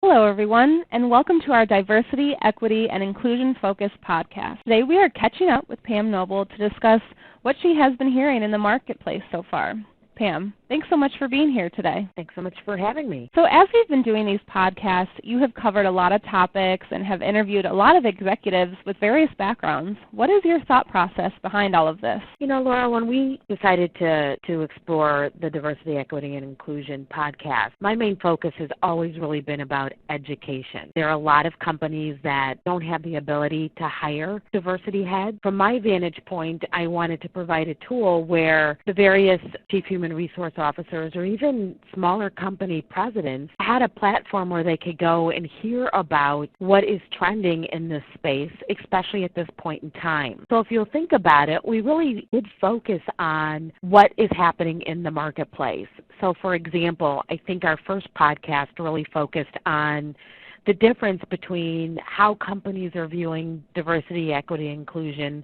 Hello, everyone, and welcome to our Diversity, Equity, and Inclusion-focused podcast. Today we are catching up with Pam Noble to discuss what she has been hearing in the marketplace so far. Pam, thanks so much for being here today. Thanks so much for having me. So as we've been doing these podcasts, you have covered a lot of topics and have interviewed a lot of executives with various backgrounds. What is your thought process behind all of this? You know, Laura, when we decided to explore the Diversity, Equity, and Inclusion podcast, my main focus has always really been about education. There are a lot of companies that don't have the ability to hire diversity heads. From my vantage point, I wanted to provide a tool where the various chief human resource officers or even smaller company presidents had a platform where they could go and hear about what is trending in this space, especially at this point in time. So if you'll think about it, we really did focus on what is happening in the marketplace. So for example, I think our first podcast really focused on the difference between how companies are viewing diversity, equity, inclusion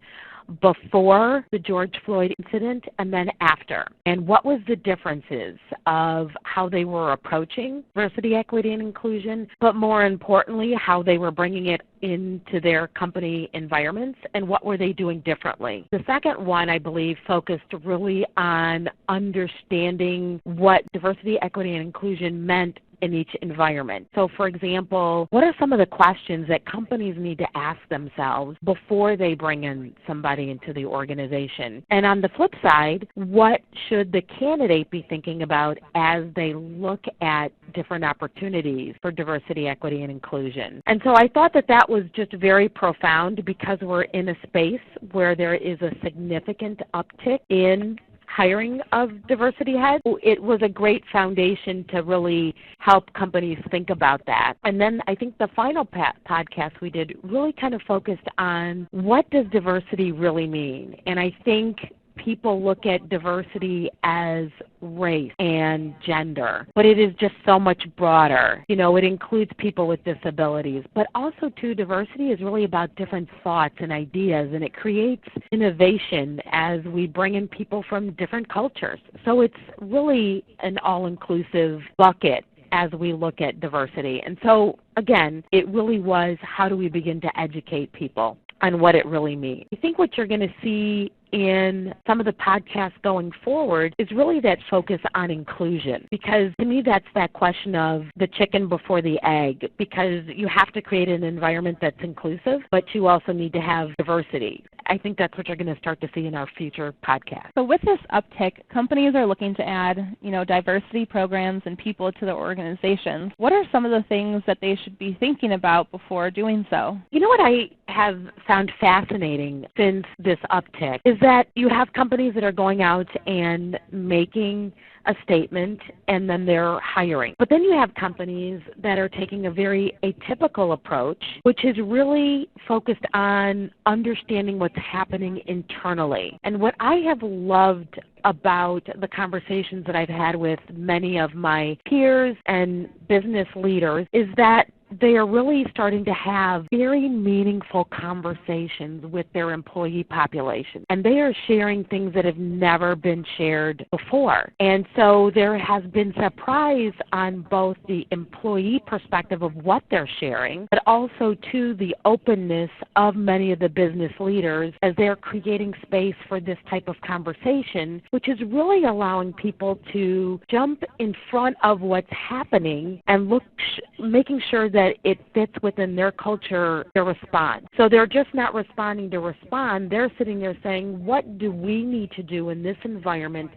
before the George Floyd incident and then after, and what was the differences of how they were approaching diversity, equity, and inclusion, but more importantly, how they were bringing it into their company environments and what were they doing differently. The second one, I believe, focused really on understanding what diversity, equity, and inclusion meant in each environment. So for example, what are some of the questions that companies need to ask themselves before they bring in somebody into the organization? And on the flip side, what should the candidate be thinking about as they look at different opportunities for diversity, equity, and inclusion? And so I thought that was just very profound because we're in a space where there is a significant uptick in hiring of diversity heads. It was a great foundation to really help companies think about that. And then I think the final podcast we did really kind of focused on what does diversity really mean. And I think people look at diversity as race and gender, but it is just so much broader. You know, it includes people with disabilities, but also too, diversity is really about different thoughts and ideas, and it creates innovation as we bring in people from different cultures. So it's really an all-inclusive bucket as we look at diversity. And so, again, it really was how do we begin to educate people on what it really means. I think what you're going to see in some of the podcasts going forward is really that focus on inclusion, because to me that's that question of the chicken before the egg, because you have to create an environment that's inclusive, but you also need to have diversity. I think that's what you're going to start to see in our future podcasts. So with this uptick, companies are looking to add, diversity programs and people to their organizations. What are some of the things that they should be thinking about before doing so? You know what I have found fascinating since this uptick is that you have companies that are going out and making a statement and then they're hiring. But then you have companies that are taking a very atypical approach, which is really focused on understanding what's happening internally. And what I have loved about the conversations that I've had with many of my peers and business leaders is that they are really starting to have very meaningful conversations with their employee population. And they are sharing things that have never been shared before. And so there has been surprise on both the employee perspective of what they're sharing, but also to the openness of many of the business leaders as they're creating space for this type of conversation, which is really allowing people to jump in front of what's happening and making sure that it fits within their culture, their response. So they're just not responding to respond. They're sitting there saying, what do we need to do in this environment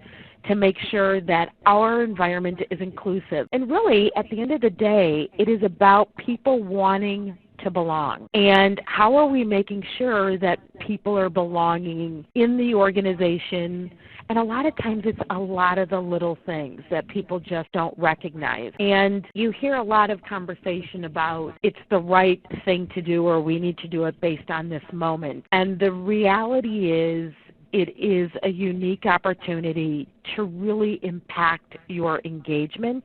to make sure that our environment is inclusive? And really, at the end of the day, it is about people wanting to belong. And how are we making sure that people are belonging in the organization? And a lot of times it's a lot of the little things that people just don't recognize. And you hear a lot of conversation about it's the right thing to do or we need to do it based on this moment. And the reality is it is a unique opportunity to really impact your engagement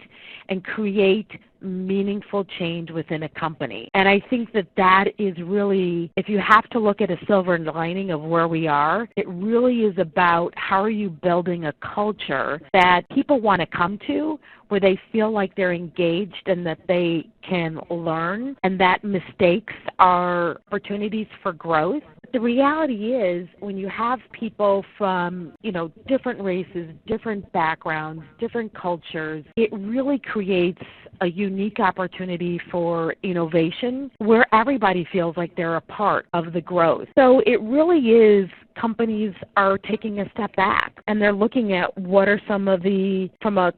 and create meaningful change within a company. And I think that that is really, if you have to look at a silver lining of where we are, it really is about how are you building a culture that people want to come to, where they feel like they're engaged and that they can learn and that mistakes are opportunities for growth. The reality is when you have people from, different races, different backgrounds, different cultures, it really creates a unique opportunity for innovation where everybody feels like they're a part of the growth. So it really is companies are taking a step back and they're looking at what are some of the, from a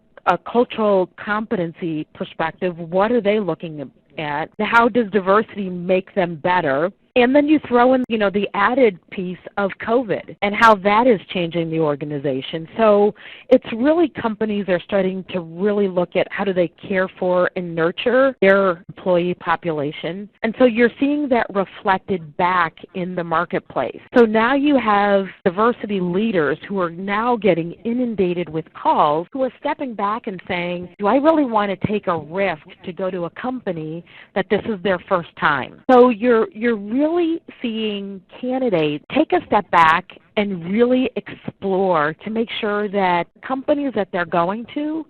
cultural competency perspective, what are they looking at? How does diversity make them better? And then you throw in, the added piece of COVID and how that is changing the organization. So it's really companies are starting to really look at how do they care for and nurture their employee population. And so you're seeing that reflected back in the marketplace. So now you have diversity leaders who are now getting inundated with calls who are stepping back and saying, do I really want to take a risk to go to a company that this is their first time? So you're really seeing candidates take a step back and really explore to make sure that companies that they're going to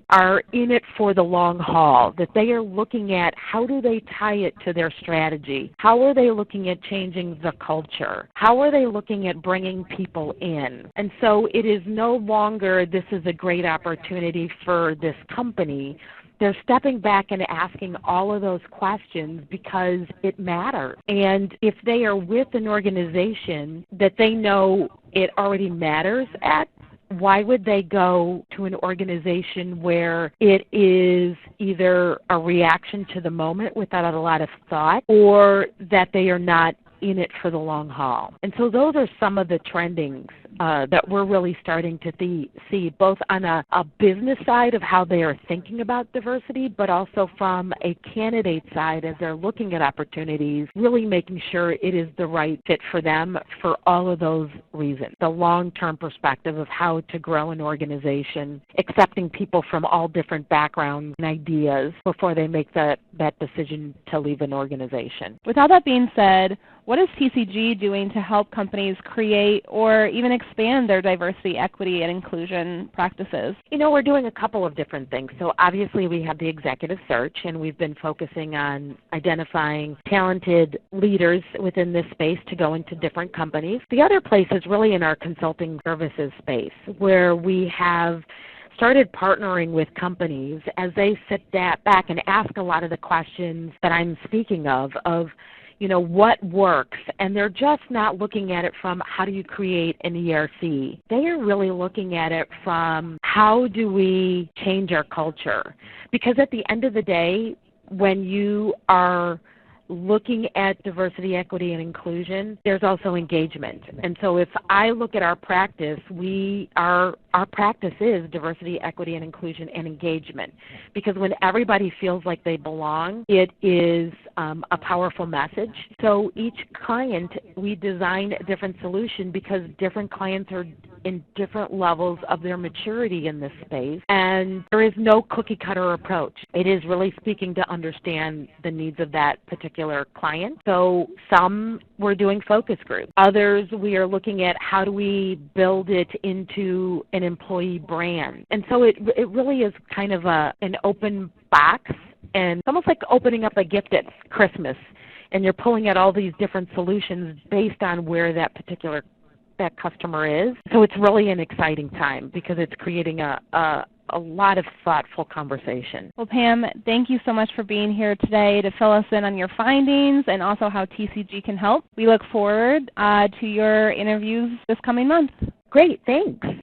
are in it for the long haul, that they are looking at how do they tie it to their strategy, how are they looking at changing the culture, how are they looking at bringing people in. And so it is no longer this is a great opportunity for this company. They're stepping back and asking all of those questions because it matters. And if they are with an organization that they know it already matters at, why would they go to an organization where it is either a reaction to the moment without a lot of thought or that they are not in it for the long haul? And so those are some of the trendings that we're really starting to see, both on a business side of how they are thinking about diversity, but also from a candidate side as they're looking at opportunities, really making sure it is the right fit for them for all of those reasons. The long-term perspective of how to grow an organization, accepting people from all different backgrounds and ideas before they make that decision to leave an organization. With all that being said, what is TCG doing to help companies create or even expand their diversity, equity, and inclusion practices? We're doing a couple of different things. So obviously we have the executive search, and we've been focusing on identifying talented leaders within this space to go into different companies. The other place is really in our consulting services space, where we have started partnering with companies as they sit back and ask a lot of the questions that I'm speaking of what works, and they're just not looking at it from how do you create an ERC. They are really looking at it from how do we change our culture, because at the end of the day, when you are looking at diversity, equity, and inclusion, there's also engagement. And so if I look at our practice, our practice is diversity, equity, and inclusion and engagement. Because when everybody feels like they belong, it is a powerful message. So each client, we design a different solution because different clients are in different levels of their maturity in this space. And there is no cookie cutter approach. It is really speaking to understand the needs of that particular client. So some we're doing focus groups. Others we are looking at how do we build it into an employee brand. And so it really is kind of an open box, and it's almost like opening up a gift at Christmas, and you're pulling out all these different solutions based on where that customer is. So it's really an exciting time because it's creating a lot of thoughtful conversation. Well, Pam, thank you so much for being here today to fill us in on your findings and also how TCG can help. We look forward to your interviews this coming month. Great, thanks.